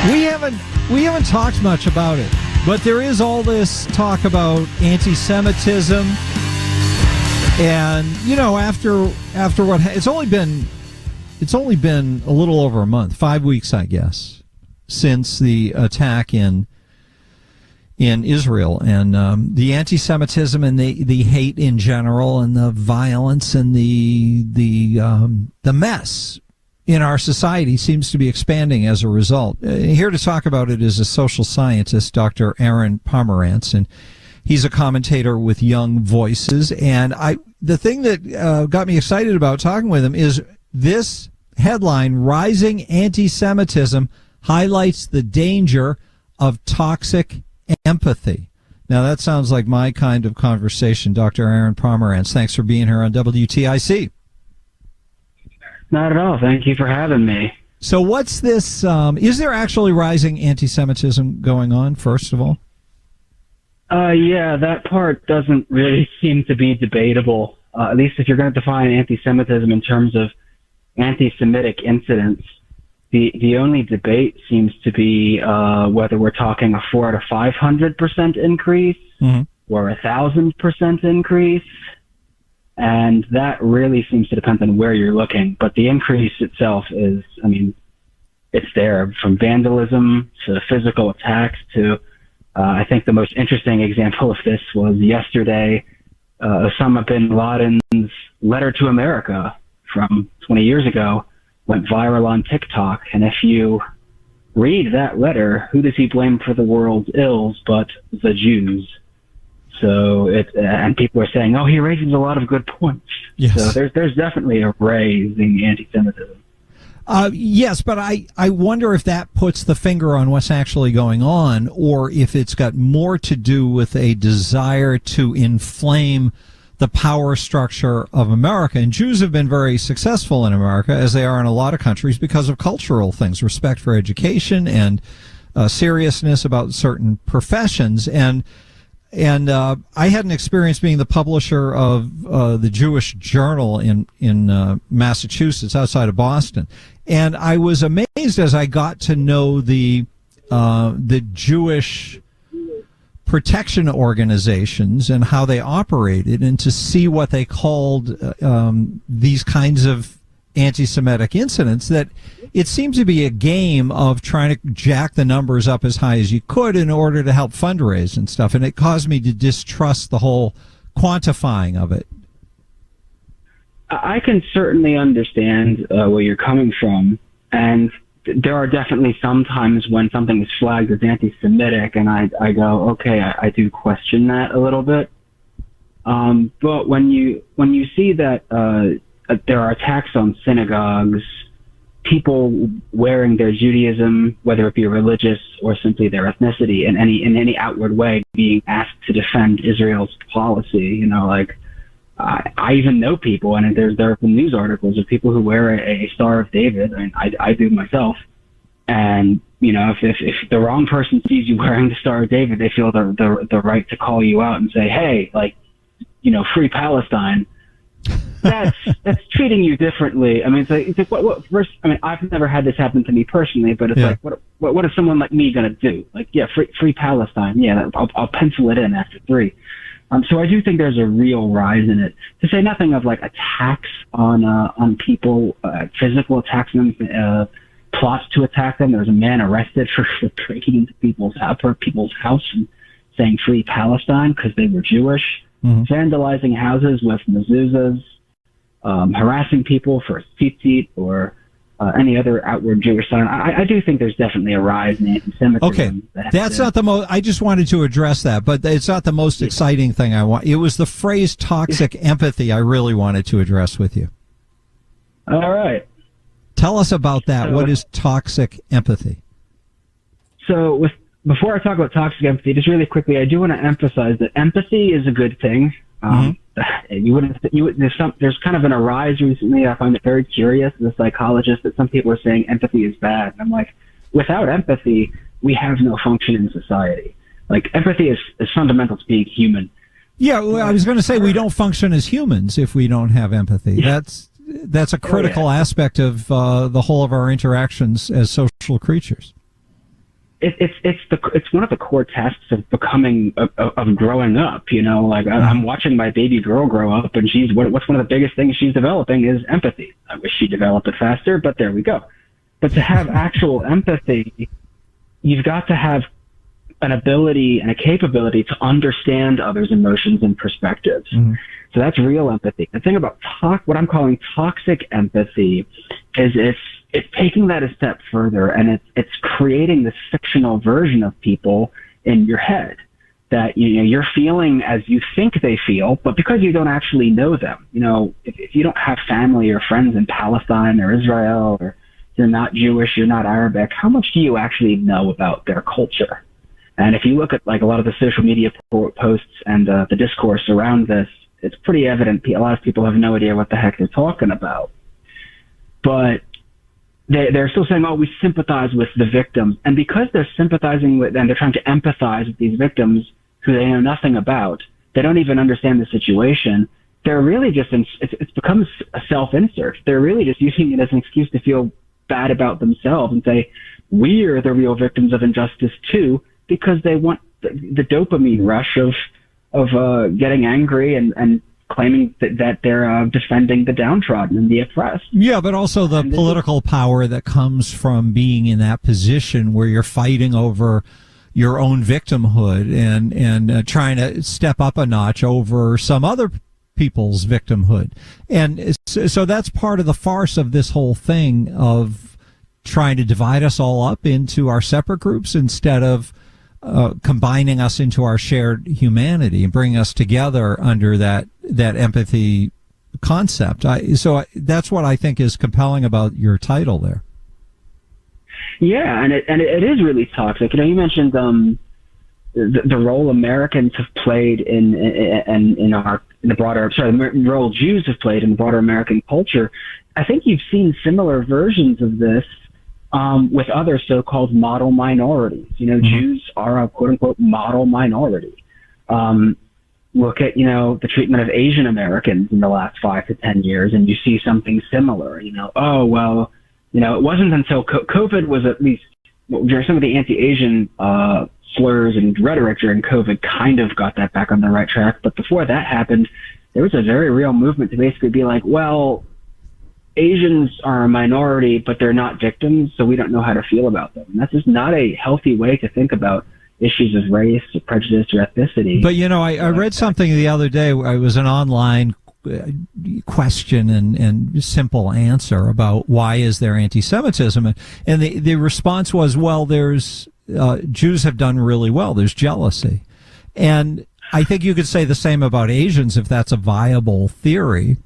We haven't talked much about it, but there is all this talk about anti-Semitism, and after what it's only been a little over a month, 5 weeks, I guess, since the attack in Israel, and the anti-Semitism and the hate in general, and the violence and the mess in our society seems to be expanding as a result. Here to talk about it is a social scientist, Dr. Aaron Pomerantz, and he's a commentator with Young Voices. And the thing that got me excited about talking with him is this headline: Rising Anti-Semitism Highlights the Danger of Toxic Empathy. Now, that sounds like my kind of conversation. Dr. Aaron Pomerantz, thanks for being here on WTIC. Not at all. Thank you for having me. So what's this? Is there actually rising anti-Semitism going on, first of all? Yeah, that part doesn't really seem to be debatable. At least if you're going to define anti-Semitism in terms of anti-Semitic incidents, the only debate seems to be whether we're talking a 400 to 500% increase or 1,000% increase. And that really seems to depend on where you're looking. But the increase itself is, it's there, from vandalism to physical attacks to, I think the most interesting example of this was yesterday, Osama bin Laden's letter to America from 20 years ago went viral on TikTok. And if you read that letter, who does he blame for the world's ills but the Jews? So and people are saying, he raises a lot of good points. Yes. So there's definitely a rise in anti-Semitism. Yes, but I wonder if that puts the finger on what's actually going on, or if it's got more to do with a desire to inflame the power structure of America. And Jews have been very successful in America, as they are in a lot of countries, because of cultural things, respect for education and seriousness about certain professions. And I had an experience being the publisher of the Jewish Journal in Massachusetts, outside of Boston, and I was amazed as I got to know the Jewish protection organizations and how they operated, and to see what they called these kinds of anti-Semitic incidents, that it seemed to be a game of trying to jack the numbers up as high as you could in order to help fundraise and stuff. And it caused me to distrust the whole quantifying of it. I can certainly understand where you're coming from. And there are definitely some times when something is flagged as anti-Semitic, and I go, okay, I do question that a little bit. But when you see that there are attacks on synagogues, people wearing their Judaism, whether it be religious or simply their ethnicity, in any outward way, being asked to defend Israel's policy, I even know people, and there have been news articles of people who wear a Star of David, and I do myself. And if the wrong person sees you wearing the Star of David, they feel the right to call you out and say, hey, free Palestine. That's treating you differently. It's like what first? I've never had this happen to me personally, but it's like, what is someone like me gonna do? Like, yeah, free Palestine. Yeah, I'll pencil it in after 3. So I do think there's a real rise in it. To say nothing of like attacks on people, physical attacks on them, plots to attack them. There was a man arrested for breaking into people's house and saying free Palestine because they were Jewish. Vandalizing houses with mezuzahs, harassing people for tzitzit or any other outward Jewish sign. I do think there's definitely a rise in anti-Semitism. Okay, that's not the most. I just wanted to address that, but it's not the most exciting thing I want. It was the phrase toxic empathy I really wanted to address with you. All right. Tell us about that. What is toxic empathy? So before I talk about toxic empathy, just really quickly, I do want to emphasize that empathy is a good thing. There's kind of been a rise recently. I find it very curious as a psychologist that some people are saying empathy is bad. And I'm like, without empathy, we have no function in society. Like, empathy is fundamental to being human. Yeah, well, I was going to say we don't function as humans if we don't have empathy. Yeah. That's a critical aspect of the whole of our interactions as social creatures. it's one of the core tests of becoming of growing up. You know, like I'm watching my baby girl grow up, and what's one of the biggest things she's developing is empathy. I wish she developed it faster, but there we go. But to have actual empathy, you've got to have an ability and a capability to understand others' emotions and perspectives. Mm-hmm. So that's real empathy. The thing about what I'm calling toxic empathy is it's taking that a step further, and it's creating this fictional version of people in your head that you're feeling as you think they feel, but because you don't actually know them. You know, if you don't have family or friends in Palestine or Israel, or you're not Jewish, you're not Arabic, how much do you actually know about their culture? And if you look at like a lot of the social media posts and the discourse around this, it's pretty evident a lot of people have no idea what the heck they're talking about. But they're still saying, oh, we sympathize with the victims. And because they're sympathizing with, and they're trying to empathize with these victims who they know nothing about, they don't even understand the situation, they're really just, it's become a self-insert. They're really just using it as an excuse to feel bad about themselves and say, we're the real victims of injustice too, because they want the dopamine rush of getting angry and claiming that they're defending the downtrodden and the oppressed. Yeah, but also the political power that comes from being in that position where you're fighting over your own victimhood and trying to step up a notch over some other people's victimhood. And so that's part of the farce of this whole thing of trying to divide us all up into our separate groups instead of combining us into our shared humanity and bringing us together under that empathy concept. So that's what I think is compelling about your title there. Yeah, and it is really toxic. You know, you mentioned the role Americans have played in the broader, the role Jews have played in the broader American culture. I think you've seen similar versions of this with other so-called model minorities. You know, Jews are a quote-unquote model minority. Look at, the treatment of Asian Americans in the last 5 to 10 years, and you see something similar. It wasn't until COVID was at least, during some of the anti-Asian slurs and rhetoric during COVID kind of got that back on the right track. But before that happened, there was a very real movement to basically be like, well, Asians are a minority, but they're not victims, so we don't know how to feel about them. And that's just not a healthy way to think about issues of race or prejudice or ethnicity. But, I read something the other day. It was an online question and simple answer about why is there anti-Semitism. And the response was, well, there's Jews have done really well. There's jealousy. And I think you could say the same about Asians if that's a viable theory.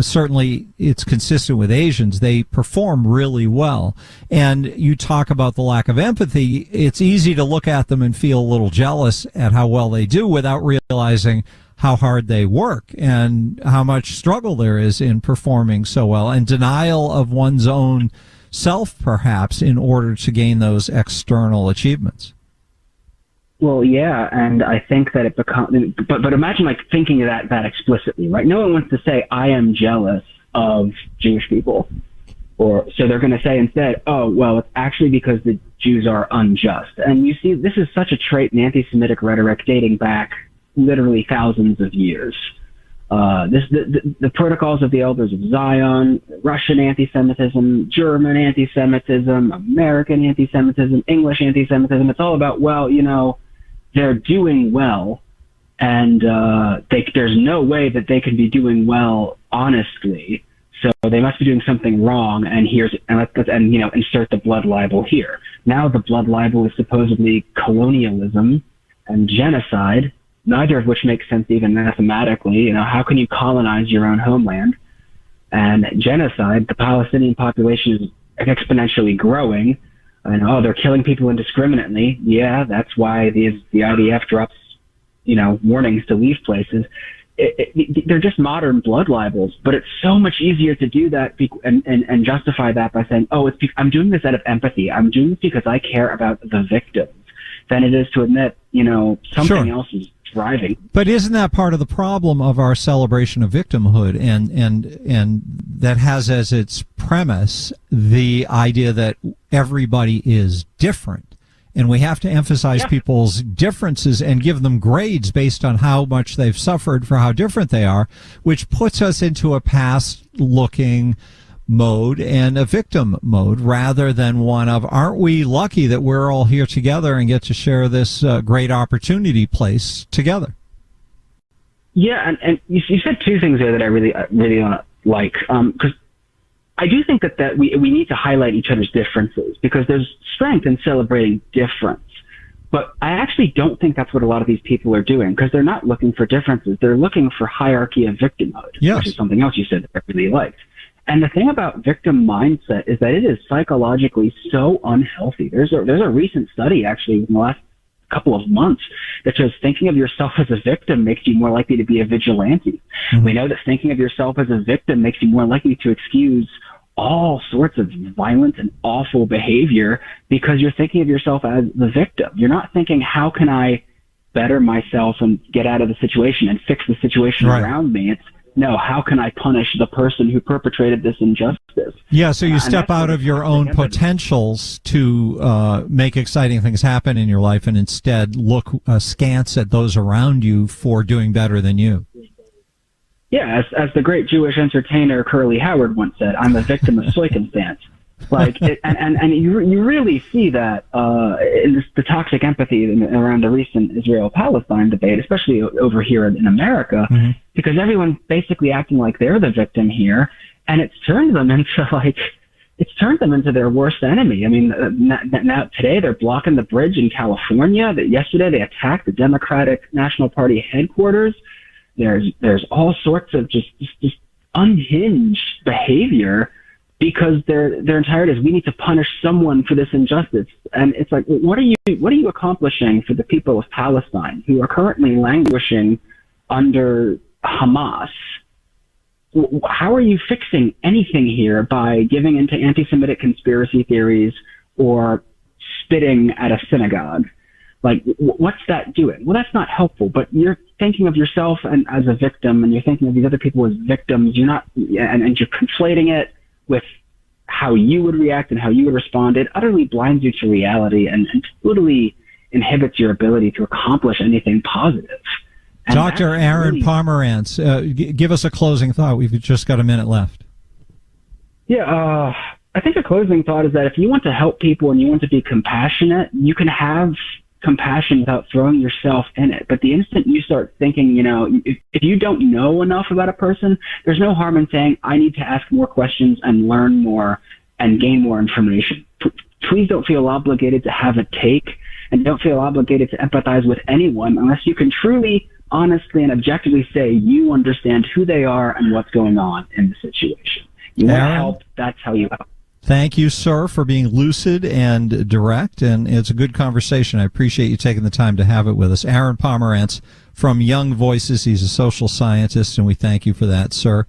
Certainly it's consistent with Asians. They perform really well. And you talk about the lack of empathy. It's easy to look at them and feel a little jealous at how well they do without realizing how hard they work and how much struggle there is in performing so well, and denial of one's own self, perhaps, in order to gain those external achievements. Well, yeah, and I think that it becomes, but imagine like thinking of that explicitly, right? No one wants to say, I am jealous of Jewish people. So they're going to say instead, oh, well, it's actually because the Jews are unjust. And you see, this is such a trait in anti-Semitic rhetoric dating back literally thousands of years. The protocols of the Elders of Zion, Russian anti-Semitism, German anti-Semitism, American anti-Semitism, English anti-Semitism. It's all about, well, they're doing well, and there's no way that they can be doing well honestly. So they must be doing something wrong, and insert the blood libel here. Now the blood libel is supposedly colonialism and genocide, neither of which makes sense even mathematically. How can you colonize your own homeland? And genocide, the Palestinian population is exponentially growing. And, they're killing people indiscriminately. Yeah, that's why the IDF drops, warnings to leave places. They're just modern blood libels, but it's so much easier to do that and justify that by saying, I'm doing this out of empathy. I'm doing this because I care about the victims, than it is to admit, something else is driving. But isn't that part of the problem of our celebration of victimhood, and that has as its premise the idea that everybody is different, And we have to emphasize people's differences and give them grades based on how much they've suffered for how different they are, which puts us into a past-looking mode and a victim mode rather than one of, aren't we lucky that we're all here together and get to share this great opportunity place together? Yeah, and you said two things there that I really like, because I do think that we need to highlight each other's differences, because there's strength in celebrating difference. But I actually don't think that's what a lot of these people are doing, because they're not looking for differences. They're looking for hierarchy of victimhood, which is something else you said that I really liked. And the thing about victim mindset is that it is psychologically so unhealthy. There's a recent study, actually, in the last couple of months, that shows thinking of yourself as a victim makes you more likely to be a vigilante. Mm-hmm. We know that thinking of yourself as a victim makes you more likely to excuse all sorts of violent and awful behavior, because you're thinking of yourself as the victim. You're not thinking, how can I better myself and get out of the situation and fix the situation around me? It's, no, how can I punish the person who perpetrated this injustice? Yeah, so you step out of your own potentials to make exciting things happen in your life and instead look askance at those around you for doing better than you. Yeah, as the great Jewish entertainer Curly Howard once said, I'm a victim of circumstance. Like, and you really see that in the toxic empathy around the recent Israel-Palestine debate, especially over here in America, because everyone's basically acting like they're the victim here, and it's turned them into their worst enemy. I mean, now today they're blocking the bridge in California. That yesterday they attacked the Democratic National Party headquarters. There's all sorts of just unhinged behavior, because their entire is, we need to punish someone for this injustice. And it's like, what are you accomplishing for the people of Palestine who are currently languishing under Hamas? How are you fixing anything here by giving into anti-Semitic conspiracy theories or spitting at a synagogue? Like, what's that doing? Well, that's not helpful, but you're thinking of yourself and as a victim, and you're thinking of these other people as victims. You're not, and you're conflating it with how you would react and how you would respond. It utterly blinds you to reality and totally inhibits your ability to accomplish anything positive. And Dr. Aaron Pomerantz, give us a closing thought. We've just got a minute left. Yeah, I think a closing thought is that if you want to help people and you want to be compassionate, you can have compassion without throwing yourself in it. But the instant you start thinking, if you don't know enough about a person, there's no harm in saying, I need to ask more questions and learn more and gain more information. Please don't feel obligated to have a take, and don't feel obligated to empathize with anyone unless you can truly, honestly, and objectively say you understand who they are and what's going on in the situation. You want to help, that's how you help. Thank you, sir, for being lucid and direct, and it's a good conversation. I appreciate you taking the time to have it with us. Aaron Pomerantz from Young Voices. He's a social scientist, and we thank you for that, sir.